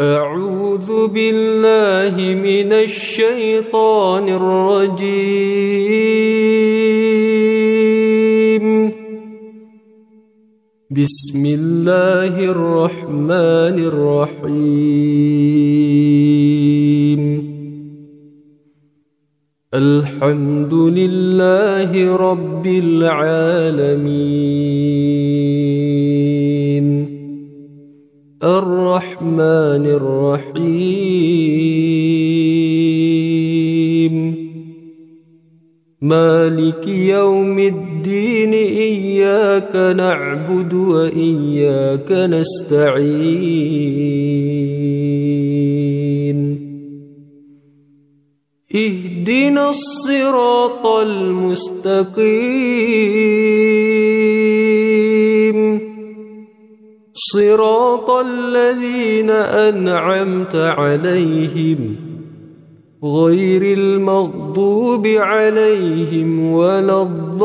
أعوذ بالله من الشيطان الرجيم. بسم الله الرحمن الرحيم. الحمد لله رب العالمين. الرحمن الرحيم. مالك يوم الدين. إياك نعبد وإياك نستعين. اهدنا الصراط المستقيم. صراط الذين أنعمت عليهم غير المغضوب عليهم ولا الضالين.